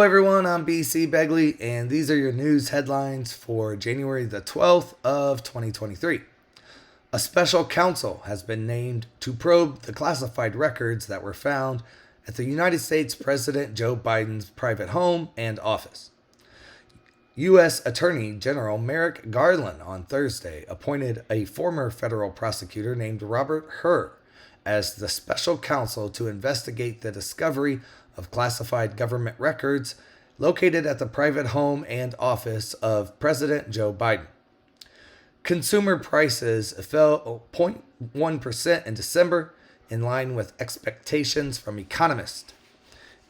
Hello everyone, I'm BC Begley, and these are your news headlines for January the 12th of 2023. A special counsel has been named to probe the classified records that were found at the United States President Joe Biden's private home and office. U.S. Attorney General Merrick Garland on Thursday appointed a former federal prosecutor named Robert Hur as the special counsel to investigate the discovery of classified government records located at the private home and office of President Joe Biden. Consumer prices fell 0.1% in December, in line with expectations from economists.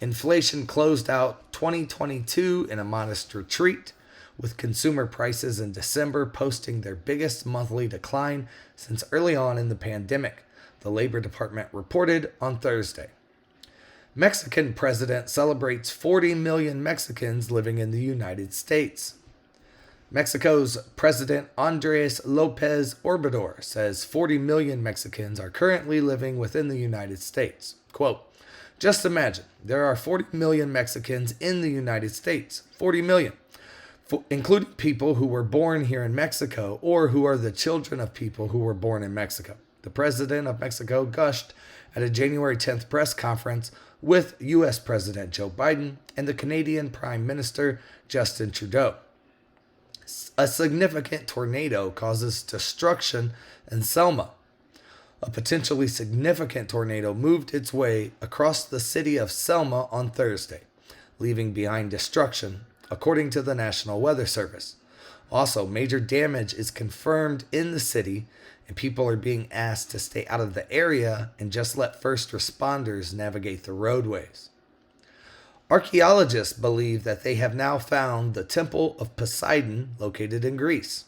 Inflation closed out 2022 in a modest retreat, with consumer prices in December posting their biggest monthly decline since early on in the pandemic, the Labor Department reported on Thursday. Mexican president celebrates 40 million Mexicans living in the United States. Mexico's President Andres Lopez Obrador says 40 million Mexicans are currently living within the United States. Quote, "Just imagine, there are 40 million Mexicans in the United States. 40 million, including people who were born here in Mexico or who are the children of people who were born in Mexico." The president of Mexico gushed at a January 10th press conference with U.S. President Joe Biden and the Canadian Prime Minister Justin Trudeau. A significant tornado causes destruction in Selma. A potentially significant tornado moved its way across the city of Selma on Thursday, leaving behind destruction, according to the National Weather Service. Also, major damage is confirmed in the city, and people are being asked to stay out of the area and just let first responders navigate the roadways. Archaeologists believe that they have now found the Temple of Poseidon located in Greece.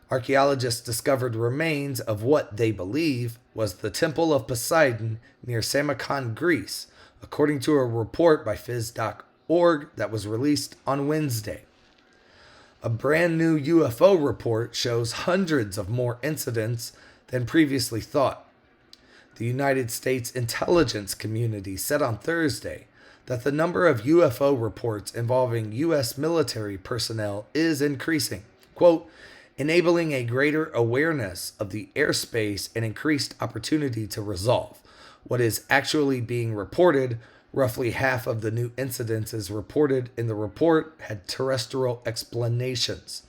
Archaeologists discovered remains of what they believe was the Temple of Poseidon near Samarkand, Greece, according to a report by phys.org that was released on Wednesday. A brand new UFO report shows hundreds of more incidents than previously thought. The United States intelligence community said on Thursday that the number of UFO reports involving U.S. military personnel is increasing, quote, enabling a greater awareness of the airspace and increased opportunity to resolve what is actually being reported. Roughly half of the new incidences reported in the report had terrestrial explanations.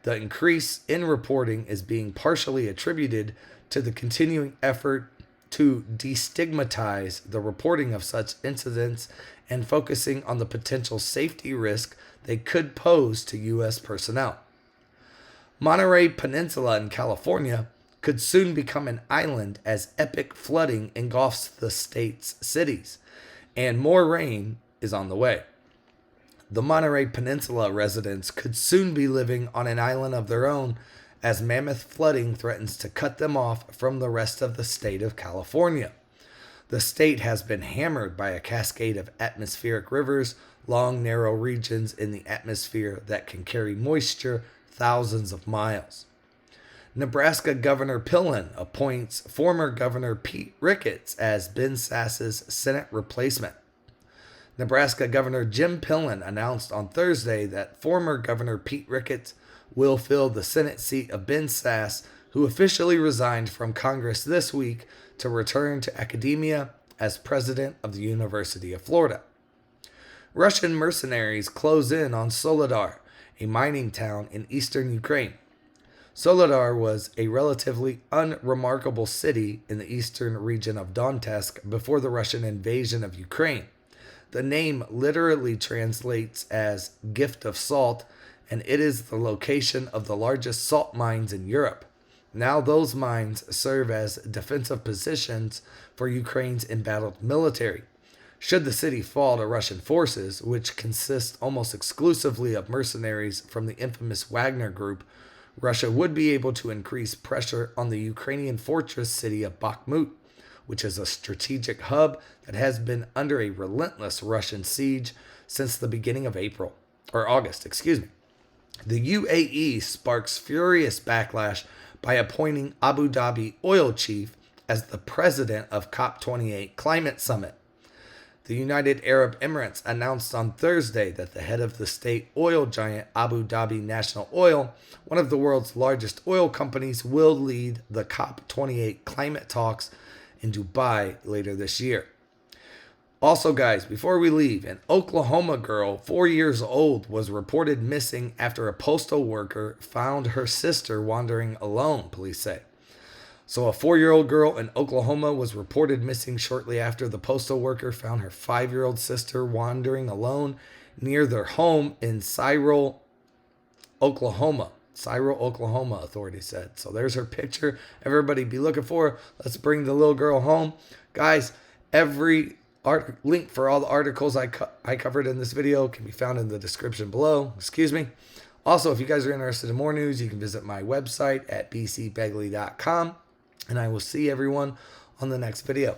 The increase in reporting is being partially attributed to the continuing effort to destigmatize the reporting of such incidents and focusing on the potential safety risk they could pose to U.S. personnel. Monterey Peninsula in California could soon become an island as epic flooding engulfs the state's cities, and more rain is on the way. The Monterey Peninsula residents could soon be living on an island of their own as mammoth flooding threatens to cut them off from the rest of the state of California. The state has been hammered by a cascade of atmospheric rivers, long, narrow regions in the atmosphere that can carry moisture thousands of miles. Nebraska Governor Pillen appoints former Governor Pete Ricketts as Ben Sass's Senate replacement. Nebraska Governor Jim Pillen announced on Thursday that former Governor Pete Ricketts will fill the Senate seat of Ben Sasse, who officially resigned from Congress this week to return to academia as president of the University of Florida. Russian mercenaries close in on Solidar, a mining town in eastern Ukraine. Solidar was a relatively unremarkable city in the eastern region of Donetsk before the Russian invasion of Ukraine. The name literally translates as gift of salt, and it is the location of the largest salt mines in Europe. Now those mines serve as defensive positions for Ukraine's embattled military. Should the city fall to Russian forces, which consist almost exclusively of mercenaries from the infamous Wagner Group, Russia would be able to increase pressure on the Ukrainian fortress city of Bakhmut, which is a strategic hub that has been under a relentless Russian siege since the beginning of August. The UAE sparks furious backlash by appointing Abu Dhabi oil chief as the president of COP28 climate summit. The United Arab Emirates announced on Thursday that the head of the state oil giant Abu Dhabi National Oil, one of the world's largest oil companies, will lead the COP28 climate talks in Dubai later this year. Also, guys, before we leave, an Oklahoma girl, 4 years old, was reported missing after a postal worker found her sister wandering alone, police say. So a 4-year-old girl in Oklahoma was reported missing shortly after the postal worker found her 5-year-old sister wandering alone near their home in Cyril, Oklahoma. Cyril, Oklahoma, authorities said. So there's her picture. Everybody be looking for her. Let's bring the little girl home. Guys, every link for all the articles I covered in this video can be found in the description below. Excuse me. Also, if you guys are interested in more news, you can visit my website at bcbegley.com. And I will see everyone on the next video.